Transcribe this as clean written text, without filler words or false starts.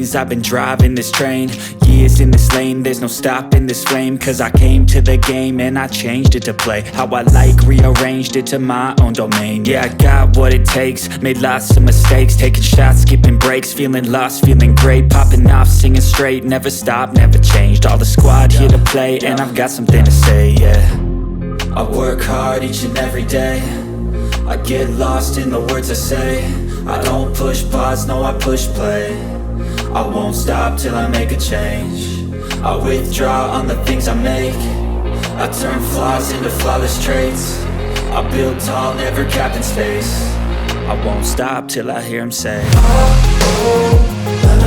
days I've been driving this train, years in this lane, there's no stopping this flame. Cause I came to the game and I changed it to play how I like, rearranged it to my own domain. Yeah, I got what it takes, made lots of mistakes, taking shots, skipping breaks, feeling lost, feeling great, popping off, singing straight, never stopped, never changed. All the squad here to play, and I've got something to say, yeah. I work hard each and every day, I get lost in the words I say. I don't push pause, no, I push play. I won't stop till I make a change. I withdraw on the things I make. I turn flaws into flawless traits. I build tall, never capped in space. I won't stop till I hear him say, oh, oh.